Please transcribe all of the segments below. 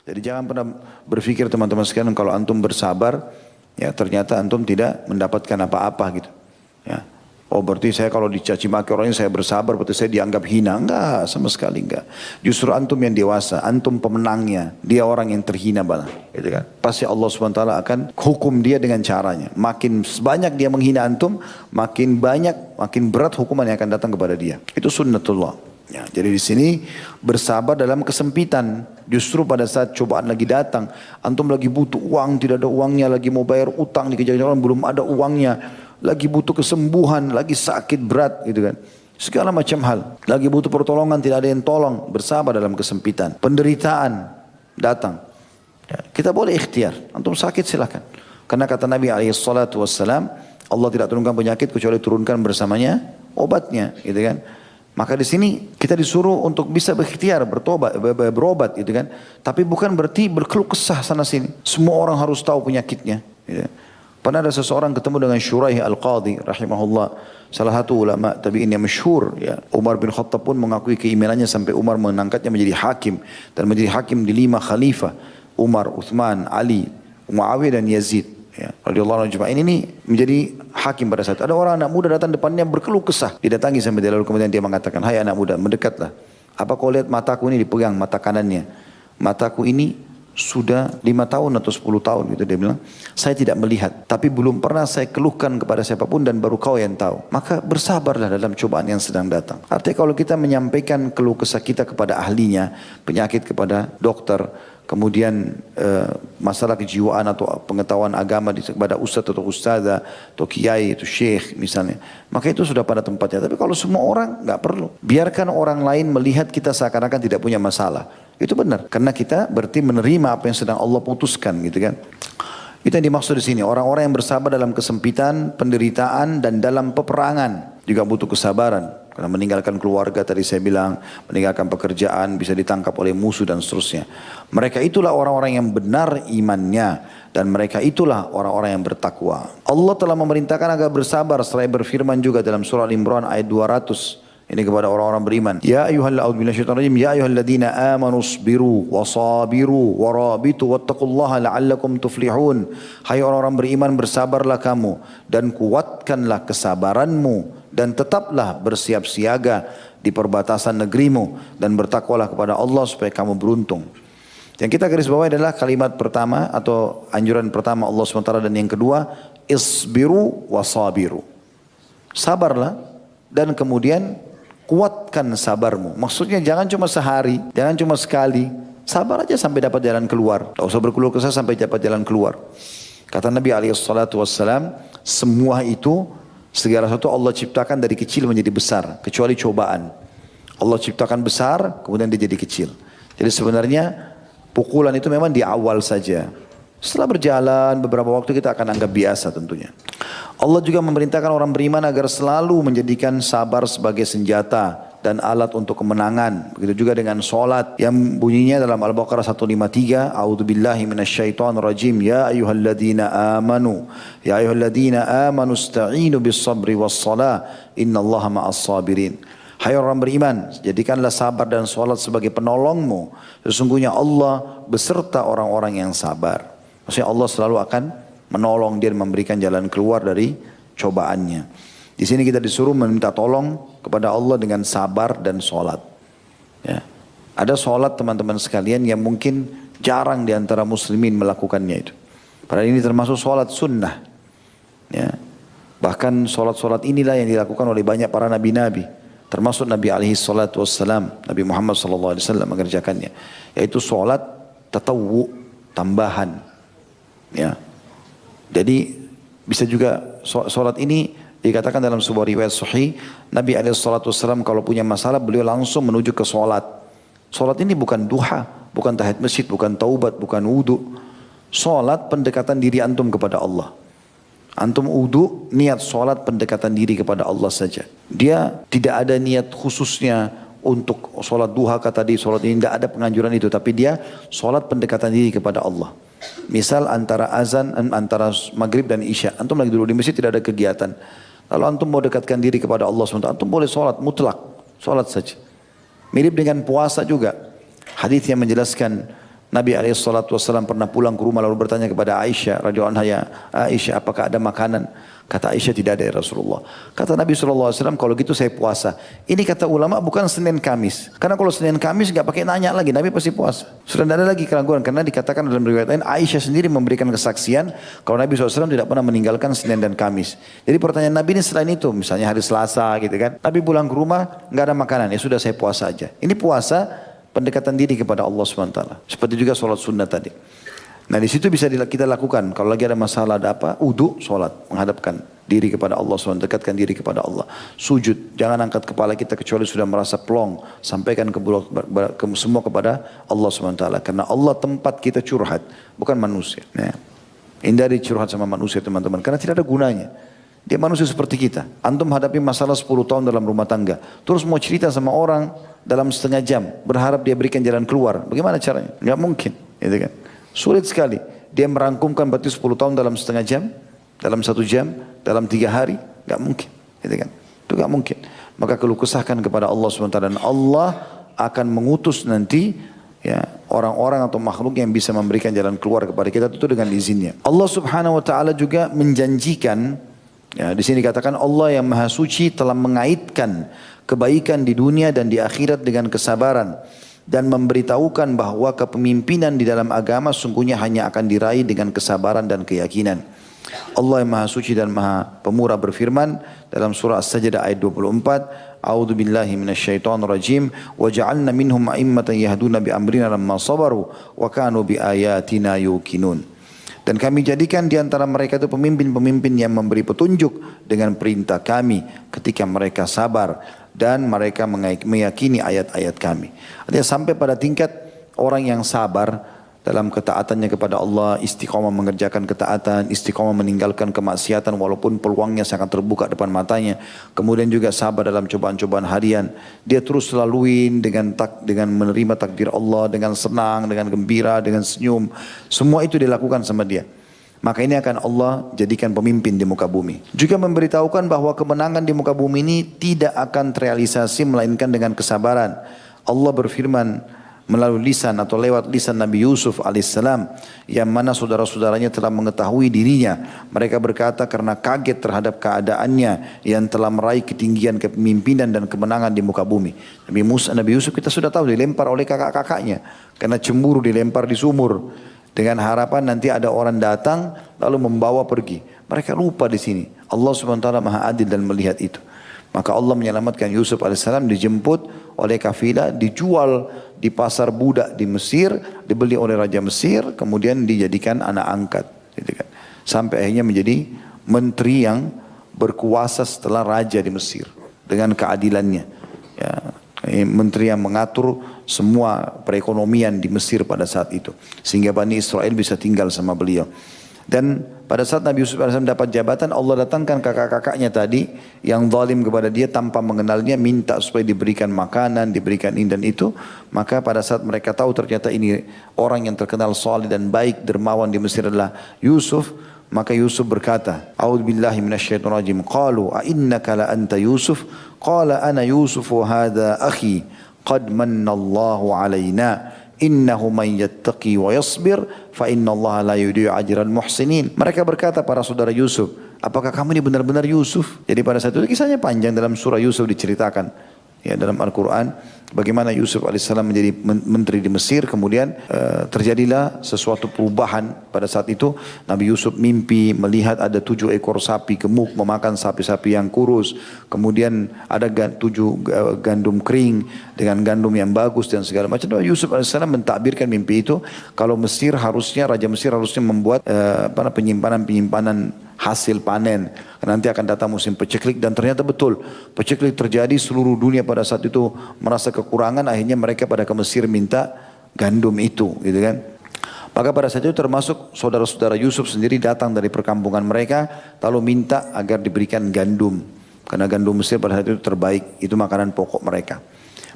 Jadi jangan pernah berpikir teman-teman sekalian kalau antum bersabar, ya ternyata antum tidak mendapatkan apa-apa gitu. Ya. Oh berarti saya kalau dicaci maki orangnya saya bersabar, berarti saya dianggap hina. Enggak, sama sekali enggak. Justru antum yang dewasa, antum pemenangnya, dia orang yang terhina malah. Gitu kan. Pasti Allah SWT akan hukum dia dengan caranya. Makin banyak dia menghina antum, makin banyak, makin berat hukuman yang akan datang kepada dia. Itu sunnatullah. Ya, jadi di sini bersabar dalam kesempitan. Justru pada saat cobaan lagi datang, antum lagi butuh uang, tidak ada uangnya, lagi mau bayar utang dikejar-kejar orang, belum ada uangnya, lagi butuh kesembuhan, lagi sakit berat gitu kan. Segala macam hal, lagi butuh pertolongan, tidak ada yang tolong, bersabar dalam kesempitan. Penderitaan datang. Ya, kita boleh ikhtiar, antum sakit silakan. Karena kata Nabi SAW, Allah tidak turunkan penyakit kecuali turunkan bersamanya obatnya, gitu kan. Maka di sini kita disuruh untuk bisa berikhtiar, bertobat, berobat gitu kan. Tapi bukan berarti berkeluh kesah sana sini. Semua orang harus tahu penyakitnya. Gitu. Pernah ada seseorang ketemu dengan Shuraih Al-Qadhi rahimahullah. Salah satu ulama tabi'in yang masyhur. Ya. Umar bin Khattab pun mengakui keimanannya sampai Umar mengangkatnya menjadi hakim. Dan menjadi hakim di 5 khalifah. Umar, Uthman, Ali, Muawiyah dan Yazid. Ya, radhiyallahu anhu ini menjadi hakim pada saat ada orang anak muda datang depannya berkeluh kesah, didatangi sampai dia, lalu kemudian dia mengatakan, hai anak muda, mendekatlah. Apa kau lihat mataku ini? Dipegang mata kanannya. Mataku ini sudah 5 tahun atau 10 tahun gitu dia bilang. Saya tidak melihat, tapi belum pernah saya keluhkan kepada siapapun dan baru kau yang tahu. Maka bersabarlah dalam cobaan yang sedang datang. Artinya kalau kita menyampaikan keluh kesah kita kepada ahlinya, penyakit kepada dokter, kemudian masalah kejiwaan atau pengetahuan agama kepada ustadz atau ustazah atau kiai atau syekh misalnya, maka itu sudah pada tempatnya. Tapi kalau semua orang nggak perlu, biarkan orang lain melihat kita seakan-akan tidak punya masalah. Itu benar, karena kita berarti menerima apa yang sedang Allah putuskan gitu kan. Itu yang dimaksud di sini, orang-orang yang bersabar dalam kesempitan, penderitaan dan dalam peperangan juga butuh kesabaran. Karena meninggalkan keluarga tadi saya bilang, meninggalkan pekerjaan, bisa ditangkap oleh musuh dan seterusnya. Mereka itulah orang-orang yang benar imannya. Dan mereka itulah orang-orang yang bertakwa. Allah telah memerintahkan agar bersabar. Seraya berfirman juga dalam surah Al-Imran ayat 200. Ini kepada orang-orang beriman. Ya ayyuhalladzina amanu sabiru wasabiru warabitu wattaqullaha la'allakum tuflihun. Hai orang-orang beriman, bersabarlah kamu dan kuatkanlah kesabaranmu dan tetaplah bersiap siaga di perbatasan negerimu dan bertakwalah kepada Allah supaya kamu beruntung. Yang kita garis bawahi adalah kalimat pertama atau anjuran pertama Allah SWT, dan yang kedua isbiru wasabiru. Sabarlah dan kemudian kuatkan sabarmu. Maksudnya jangan cuma sehari, jangan cuma sekali. Sabar aja sampai dapat jalan keluar. Tak usah berkeluh kesah sampai dapat jalan keluar. Kata Nabi SAW, semua itu, segala sesuatu Allah ciptakan dari kecil menjadi besar, kecuali cobaan. Allah ciptakan besar, kemudian dia jadi kecil. Jadi sebenarnya pukulan itu memang di awal saja. Setelah berjalan beberapa waktu kita akan anggap biasa tentunya. Allah juga memerintahkan orang beriman agar selalu menjadikan sabar sebagai senjata dan alat untuk kemenangan. Begitu juga dengan sholat yang bunyinya dalam Al-Baqarah 153. A'udzubillahi minasyaitonirrajim. Ya ayyuhalladzina amanu. Ya ayyuhalladzina amanu ista'inu bis sabri was salah. Innallaha ma'as sabirin. Hai orang beriman, jadikanlah sabar dan sholat sebagai penolongmu. Sesungguhnya Allah beserta orang-orang yang sabar. Maksudnya Allah selalu akan menolong dia, memberikan jalan keluar dari cobaannya. Di sini kita disuruh meminta tolong kepada Allah dengan sabar dan sholat. Ya. Ada sholat teman-teman sekalian yang mungkin jarang di antara muslimin melakukannya itu. Padahal ini termasuk sholat sunnah. Ya. Bahkan sholat-sholat inilah yang dilakukan oleh banyak para nabi-nabi. Termasuk Nabi SAW, Nabi Muhammad SAW mengerjakannya. Yaitu sholat tatawwu, tambahan. Ya. Jadi bisa juga sholat ini dikatakan dalam sebuah riwayat sahih, Nabi SAW kalau punya masalah beliau langsung menuju ke sholat. Sholat ini bukan duha, bukan tahiyat masjid, bukan taubat, bukan wudu. Sholat pendekatan diri antum kepada Allah. Antum wudu, niat sholat pendekatan diri kepada Allah saja. Dia tidak ada niat khususnya untuk sholat duha kata tadi, sholat ini tidak ada penganjuran itu. Tapi dia sholat pendekatan diri kepada Allah. Misal antara azan, antara maghrib dan isya. Antum lagi dulu di masjid, tidak ada kegiatan. Lalu antum mau dekatkan diri kepada Allah SWT. Antum boleh sholat mutlak, sholat saja. Mirip dengan puasa juga. Hadis yang menjelaskan Nabi SAW pernah pulang ke rumah lalu bertanya kepada Aisyah radhiyallahu anha, "Ya Aisyah, apakah ada makanan?" Kata Aisyah, "Tidak ada ya Rasulullah." Kata Nabi SAW, "Kalau gitu saya puasa." Ini kata ulama bukan Senin Kamis. Karena kalau Senin Kamis nggak pakai nanya lagi, Nabi pasti puasa. Sudah tidak ada lagi keraguan karena dikatakan dalam riwayat lain Aisyah sendiri memberikan kesaksian kalau Nabi SAW tidak pernah meninggalkan Senin dan Kamis. Jadi pertanyaan Nabi ini selain itu, misalnya hari Selasa gitu kan, Nabi pulang ke rumah nggak ada makanan, ya sudah saya puasa aja. Ini puasa pendekatan diri kepada Allah SWT. Seperti juga sholat sunnah tadi. Nah di situ bisa kita lakukan. Kalau lagi ada masalah ada apa, wudu, sholat, menghadapkan diri kepada Allah SWT, dekatkan diri kepada Allah. Sujud, jangan angkat kepala kita kecuali sudah merasa plong. Sampaikan semua kepada Allah SWT. Karena Allah tempat kita curhat, bukan manusia. Nah, hindari curhat sama manusia teman-teman, karena tidak ada gunanya. Dia manusia seperti kita. Antum hadapi masalah 10 tahun dalam rumah tangga. Terus mau cerita sama orang dalam setengah jam. Berharap dia berikan jalan keluar. Bagaimana caranya? Nggak mungkin. Gitu kan? Sulit sekali. Dia merangkumkan berarti 10 tahun dalam setengah jam. Dalam 1 jam. Dalam 3 hari. Nggak mungkin. Gitu kan? Itu nggak mungkin. Maka keluh kesahkan kepada Allah SWT. Dan Allah akan mengutus nanti ya orang-orang atau makhluk yang bisa memberikan jalan keluar kepada kita itu dengan izinnya. Allah Subhanahu Wa Taala juga menjanjikan. Ya, di sini dikatakan Allah yang Maha Suci telah mengaitkan kebaikan di dunia dan di akhirat dengan kesabaran dan memberitahukan bahwa kepemimpinan di dalam agama sungguhnya hanya akan diraih dengan kesabaran dan keyakinan. Allah yang Maha Suci dan Maha Pemurah berfirman dalam surah As-Sajdah ayat 24, A'udzu billahi minasyaitonir rajim wa ja'alna minhum a'immatan yahduna bi amrina lamma sabaru wa kanu bi ayatina yuqinun. Dan kami jadikan di antara mereka itu pemimpin-pemimpin yang memberi petunjuk dengan perintah kami ketika mereka sabar dan mereka meyakini ayat-ayat kami. Artinya sampai pada tingkat orang yang sabar dalam ketaatannya kepada Allah, istiqomah mengerjakan ketaatan, istiqomah meninggalkan kemaksiatan walaupun peluangnya sangat terbuka depan matanya. Kemudian juga sabar dalam cobaan-cobaan harian. Dia terus laluin dengan menerima takdir Allah, dengan senang, dengan gembira, dengan senyum. Semua itu dilakukan sama dia. Maka ini akan Allah jadikan pemimpin di muka bumi. Juga memberitahukan bahwa kemenangan di muka bumi ini tidak akan terrealisasi melainkan dengan kesabaran. Allah berfirman melalui lisan atau lewat lisan Nabi Yusuf alaihissalam yang mana saudara-saudaranya telah mengetahui dirinya. Mereka berkata karena kaget terhadap keadaannya yang telah meraih ketinggian kepemimpinan dan kemenangan di muka bumi. Nabi Yusuf kita sudah tahu dilempar oleh kakak-kakaknya karena cemburu dilempar di sumur dengan harapan nanti ada orang datang lalu membawa pergi. Mereka lupa di sini. Allah SWT Maha Adil dan melihat itu. Maka Allah menyelamatkan Yusuf alaihissalam, dijemput oleh kafilah, dijual di pasar budak di Mesir, dibeli oleh Raja Mesir, kemudian dijadikan anak angkat. Gitu kan. Sampai akhirnya menjadi menteri yang berkuasa setelah raja di Mesir dengan keadilannya. Ya, menteri yang mengatur semua perekonomian di Mesir pada saat itu. Sehingga Bani Israel bisa tinggal sama beliau. Dan pada saat Nabi Yusuf AS dapat jabatan, Allah datangkan kakak-kakaknya tadi yang zalim kepada dia tanpa mengenalnya, minta supaya diberikan makanan, diberikan ini dan itu. Maka pada saat mereka tahu ternyata ini orang yang terkenal saleh dan baik, dermawan di Mesir adalah Yusuf, maka Yusuf berkata, A'udzubillahi minasyaitonirrajim. Qalu a innaka la anta Yusuf? Qala ana Yusuf wa hadha akhi qad mannallahu alaina. Innahu man yattaqi wa yasbir fa innallaha la yudhi'u ajral muhsinin. Mereka berkata para saudara Yusuf, apakah kamu ini benar-benar Yusuf? Jadi pada saat itu kisahnya panjang dalam surah Yusuf diceritakan ya dalam Al-Quran bagaimana Yusuf alaihissalam menjadi menteri di Mesir. Kemudian terjadilah sesuatu perubahan pada saat itu. Nabi Yusuf mimpi melihat ada 7 ekor sapi gemuk memakan sapi-sapi yang kurus. Kemudian ada 7 gandum kering dengan gandum yang bagus dan segala macam. Nabi Yusuf alaihissalam mentakbirkan mimpi itu kalau Mesir harusnya, Raja Mesir harusnya membuat penyimpanan hasil panen. Nanti akan datang musim peceklik dan ternyata betul. Peceklik terjadi, seluruh dunia pada saat itu merasa kekurangan, akhirnya mereka pada ke Mesir minta gandum itu, gitu kan. Maka pada saat itu termasuk saudara-saudara Yusuf sendiri datang dari perkampungan mereka lalu minta agar diberikan gandum. Karena gandum Mesir pada saat itu terbaik, itu makanan pokok mereka.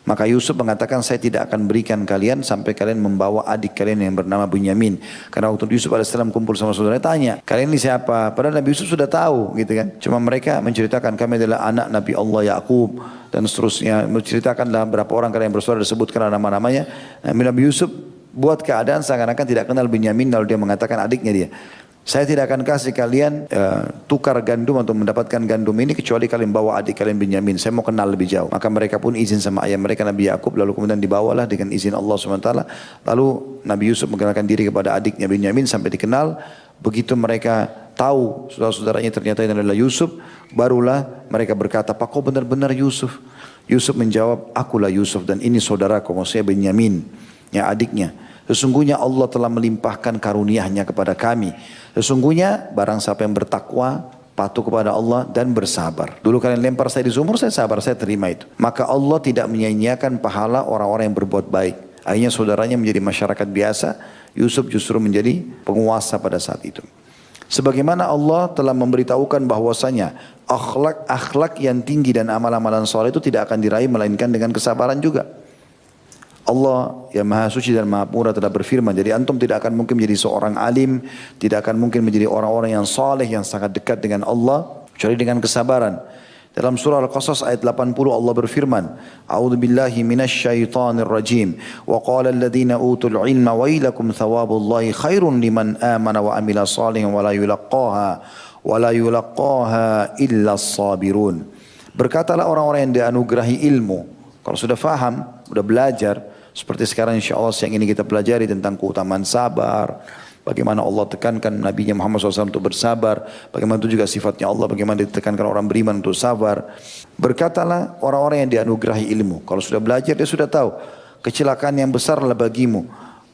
Maka Yusuf mengatakan saya tidak akan berikan kalian sampai kalian membawa adik kalian yang bernama Bunyamin. Karena waktu Yusuf AS kumpul sama saudaranya tanya, kalian ini siapa? Padahal Nabi Yusuf sudah tahu gitu kan. Cuma mereka menceritakan kami adalah anak Nabi Allah Yaqub dan seterusnya. Menceritakanlah berapa orang kalian bersaudara, disebutkan nama-namanya. Nabi Yusuf buat keadaan seakan-akan tidak kenal Binyamin, lalu dia mengatakan adiknya dia, saya tidak akan kasih kalian tukar gandum untuk mendapatkan gandum ini kecuali kalian bawa adik kalian Binyamin. Saya mau kenal lebih jauh. Maka mereka pun izin sama ayah mereka Nabi Yakub, lalu kemudian dibawalah dengan izin Allah SWT. Lalu Nabi Yusuf mengenalkan diri kepada adiknya Binyamin sampai dikenal. Begitu mereka tahu saudara-saudaranya ternyata ini adalah Yusuf, barulah mereka berkata, "Pak, kau benar-benar Yusuf?" Yusuf menjawab, "Akulah Yusuf dan ini saudaraku, maksudnya Binyamin, ya adiknya. Sesungguhnya Allah telah melimpahkan karunia-Nya kepada kami. Sesungguhnya barang siapa yang bertakwa, patuh kepada Allah dan bersabar. Dulu kalian lempar saya di sumur, saya sabar, saya terima itu. Maka Allah tidak menyia-nyiakan pahala orang-orang yang berbuat baik." Akhirnya saudaranya menjadi masyarakat biasa, Yusuf justru menjadi penguasa pada saat itu. Sebagaimana Allah telah memberitahukan bahwasanya akhlak yang tinggi dan amal-amalan soleh itu tidak akan diraih melainkan dengan kesabaran juga. Allah yang Maha Suci dan Maha Pura telah berfirman, jadi antum tidak akan mungkin menjadi seorang alim, tidak akan mungkin menjadi orang-orang yang saleh yang sangat dekat dengan Allah kecuali dengan kesabaran. Dalam surah Al-Qasas ayat 80 Allah berfirman, "A'udzu billahi minasyaitonir rajim. Wa qala alladziina utul 'ilma wailakum thawabullahi khairun liman amana wa 'amila shalihan wa la yulaqqaha illa as-sabirun." Berkatalah orang-orang yang dianugerahi ilmu, kalau sudah faham, sudah belajar, seperti sekarang insyaAllah siang ini kita pelajari tentang keutamaan sabar, bagaimana Allah tekankan Nabi Muhammad SAW untuk bersabar, bagaimana itu juga sifatnya Allah, bagaimana ditekankan orang beriman untuk sabar. Berkatalah orang-orang yang dianugerahi ilmu, kalau sudah belajar dia sudah tahu, kecelakaan yang besarlah bagimu,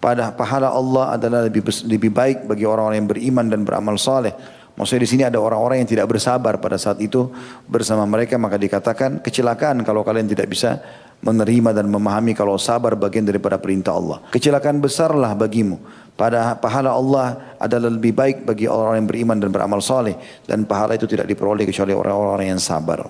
pada pahala Allah adalah lebih baik bagi orang-orang yang beriman dan beramal saleh. Maksudnya di sini ada orang-orang yang tidak bersabar pada saat itu bersama mereka, maka dikatakan kecelakaan kalau kalian tidak bisa menerima dan memahami kalau sabar bagian daripada perintah Allah. Kecelakaan besarlah bagimu. Pada pahala Allah adalah lebih baik bagi orang-orang yang beriman dan beramal saleh, dan pahala itu tidak diperoleh kecuali orang-orang yang sabar.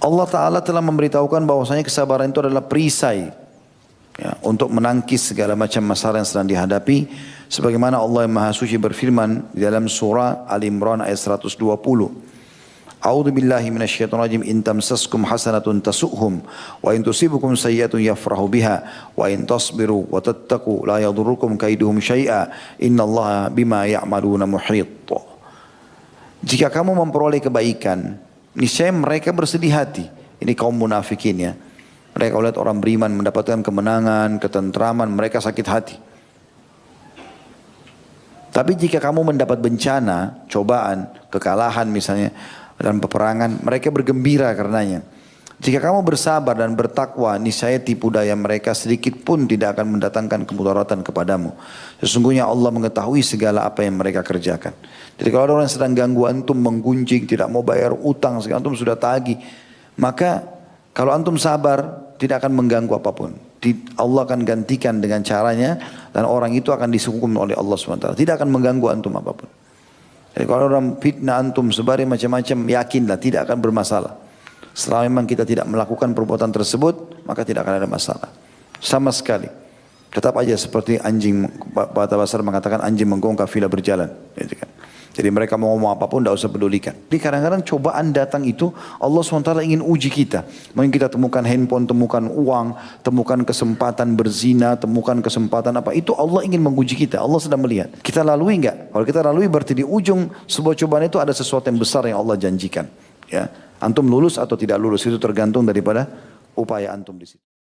Allah Ta'ala telah memberitahukan bahwasanya kesabaran itu adalah perisai, ya, untuk menangkis segala macam masalah yang sedang dihadapi. Sebagaimana Allah yang Maha Suci berfirman di dalam surah Al-Imran ayat 120. A'udzu billahi minasyaitonir rajim. In tamsaskum hasanatun tasu'hum wa in tusibukum sayyi'atun yafrahu biha wa in tasbiru wa tattaqu la yadurrukum kaiduhum syai'a innallaha bima ya'maluna muhit. Jika kamu memperoleh kebaikan, niscaya mereka bersedih hati. Ini kaum munafikin, ya. Mereka lihat orang beriman mendapatkan kemenangan, ketentraman, mereka sakit hati. Tapi jika kamu mendapat bencana, cobaan, kekalahan misalnya dalam peperangan, mereka bergembira karenanya. Jika kamu bersabar dan bertakwa, niscaya tipu daya mereka sedikit pun tidak akan mendatangkan kemudaratan kepadamu. Sesungguhnya Allah mengetahui segala apa yang mereka kerjakan. Jadi kalau ada orang yang sedang ganggu antum, menggunjing, tidak mau bayar utang, antum sudah tagih, maka kalau antum sabar, tidak akan mengganggu apapun. Allah akan gantikan dengan caranya, dan orang itu akan dihukum oleh Allah SWT. Tidak akan mengganggu antum apapun. Jadi kalau orang fitnah antum, sebari macam-macam, yakinlah tidak akan bermasalah. Selama memang kita tidak melakukan perbuatan tersebut, maka tidak akan ada masalah. Sama sekali. Tetap aja seperti anjing, Bata Basar mengatakan anjing menggong kafilah berjalan. Jadi mereka mau ngomong apapun tidak usah pedulikan. Jadi kadang-kadang cobaan datang itu Allah SWT ingin uji kita. Mungkin kita temukan handphone, temukan uang, temukan kesempatan berzina, temukan kesempatan apa. Itu Allah ingin menguji kita. Allah sedang melihat. Kita lalui enggak? Kalau kita lalui berarti di ujung sebuah cobaan itu ada sesuatu yang besar yang Allah janjikan. Ya, antum lulus atau tidak lulus itu tergantung daripada upaya antum di situ.